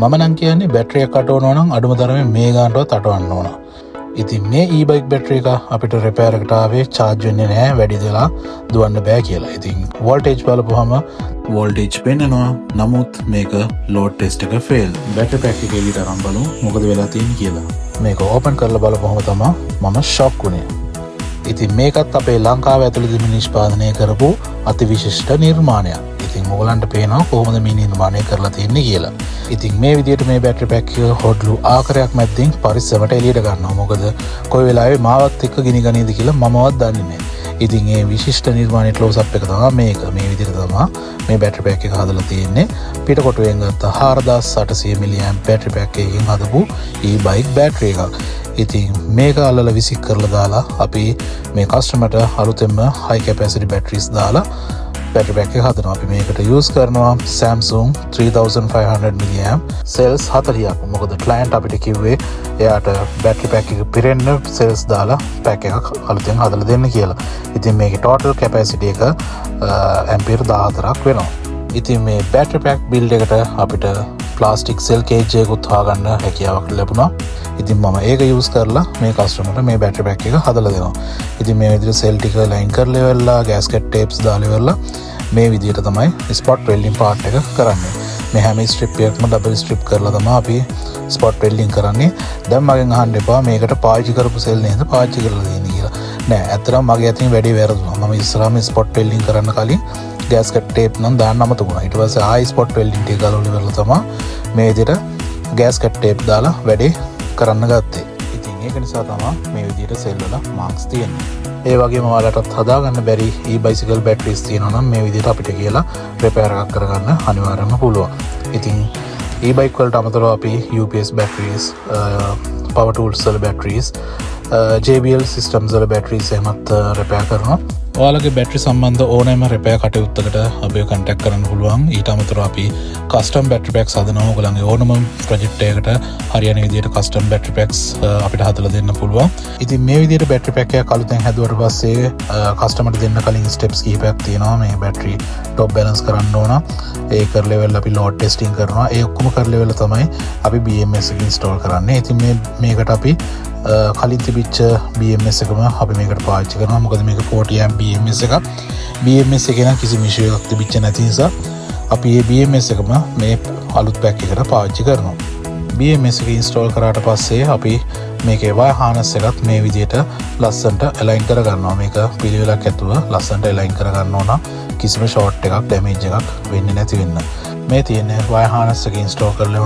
මම නම් කියන්නේ බැටරි එක අටවනවා නම් අඩුම තරමේ මේ ගානටවත් අටවන්න ඕන. ඉතින් මේ e-bike බැටරි එක අපිට රිපෙයාර් එකට ආවේ charge වෙන්නේ නැහැ වැඩි වෙලා දුවන්න බෑ කියලා. ඉතින් voltage බලපුවම voltage පෙන්නනවා. නමුත් මේක load test එක fail. බැටරි පැක් එක එළියට අරන් බලමු මොකද වෙලා තියෙන්නේ කියලා. මේක open කරලා බලපුවම තමයි මම shock වුණේ. ඉතින් මේකත් අපේ ලංකාව ඇතුළතදී නිෂ්පාදනය කරපු අතිවිශිෂ්ට නිර්මාණයක්. ඉතින් ඔයගලන්ට පේනවා කොහොමද මේ නිර්මාණය කරලා තියෙන්නේ කියලා. ඉතින් මේ විදිහට මේ බැටරි පැක් එක හොඩ්ලු ආකාරයක් මැද්දෙන් පරිස්සමට එළියට ගන්නවා. මොකද කොයි වෙලාවෙ මාවත් එක්ක ගිනි ගනීද කියලා මමවත් දන්නේ නැහැ. ඉතින් මේ විශිෂ්ට නිර්මාණයේ ක්ලෝස් අප් එක තමයි මේක. මේ විදිහට තමයි මේ බැටරි පැක් එක හදලා තියෙන්නේ. පිටකොටුවෙන් ගත්ත 4800 mAh බැටරි පැක් එකකින් හදපු e-bike බැටරි එකක්. ඉතින් මේක අල්ලලා විසික් කරලා දාලා අපි මේ කස්ටමර්ට අලුතෙන්ම high capacity batteries දාලා බැටරි පැක් එක හදනවා. අපි මේකට use කරනවා Samsung 3500 mAh cells 40ක්. මොකද client අපිට කිව්වේ එයාට බැටරි පැක් එක පිරෙන්න cells දාලා පැක් එකක් අලුතෙන් හදලා දෙන්න කියලා. ඉතින් මේකේ total capacity එක ampere 14ක් වෙනවා. ඉතින් මේ බැටරි පැක් build එකට අපිට plastic cell cage එකකුත් හොයාගන්න හැකියාවක් ලැබුණා. ඉතින් මම ඒක use කරලා මේ කස්ටමර්ට මේ බැටරි පැක් එක හදලා දෙනවා. ඉතින් මේ විදිහට cell ටික line කරලා ඉවරලා gasket tapes දාලා ඉවරලා මේ විදිහට තමයි spot welding part එක කරන්නේ. මේ හැම strip එකක්ම double strip කරලා තමයි අපි spot welding කරන්නේ. දැන් මගෙන් අහන්න එපා මේකට පාවිච්චි කරපු cell නේද පාවිච්චි කරලා දෙන්නේ කියලා. නෑ ඇත්තටම මගේ අතින් වැඩි වැරදුනා. මම ඉස්සරහම spot welding කරන්න කලින් gasket tape නම් දාන්න අමතකුණා. ඊට පස්සේ ආයි spot welding ටික ගලවලා ඉවරලා තමයි මේ විදිහට gasket tape දාලා වැඩේ කරන්න ගත්තේ. ඉතින් ඒක නිසා තමයි මේ විදිහට සෙල් වල මාක්ස් තියෙන්නේ. ඒ වගේම ඔයාලටත් හදාගන්න බැරි e-bicycle batteries තියෙනවා නම් මේ විදිහට අපිට කියලා repair එකක් කරගන්න අනිවාර්යයෙන්ම පුළුවන්. ඉතින් e-bike වලට අමතරව අපි UPS batteries, power tools වල batteries, JBL systems වල batteries එහෙමත් repair කරනවා. ඔයාලගේ බැටරි සම්බන්ධ ඕනෑම repair කටයුත්තකට අපිව contact කරන්න පුළුවන්. ඊට අමතරව අපි custom battery packs හදනවා. ඔයගලගේ ඕනම project එකකට හරියන විදිහට custom battery packs අපිට හදලා දෙන්න පුළුවන්. ඉතින් මේ විදිහට battery pack එකක් අලුතෙන් හැදුවට පස්සේ customer දෙන්න කලින් steps කිහිපයක් තියෙනවා. මේ battery top balance කරන්න ඕන. ඒ කරලා ඉවරලා අපි load testing කරනවා. ඒ ඔක්කොම කරලා ඉවරලා තමයි අපි BMS එක install කරන්නේ. ඉතින් මේකට අපි කලින් තිබිච්ච BMS එකම අපි මේකට පාවිච්චි කරනවා. මොකද මේක 40 amp BMS එකක්. BMS එකේ නම් කිසිම issue එකක් තිබිච්ච නැති නිසා අපි මේ BMS එකම මේ අලුත් පැක් එකට පාවිච්චි කරනවා. BMS එක install කරාට පස්සේ අපි මේකේ wire harness එකත් මේ විදිහට ලස්සනට align කර ගන්නවා. මේක පිළිවෙලක් ඇතුව ලස්සනට align කර ගන්න ඕන. කිසිම short එකක් damage එකක් වෙන්නේ නැති වෙන්න. මේ තියෙන wire harness එක install කරලා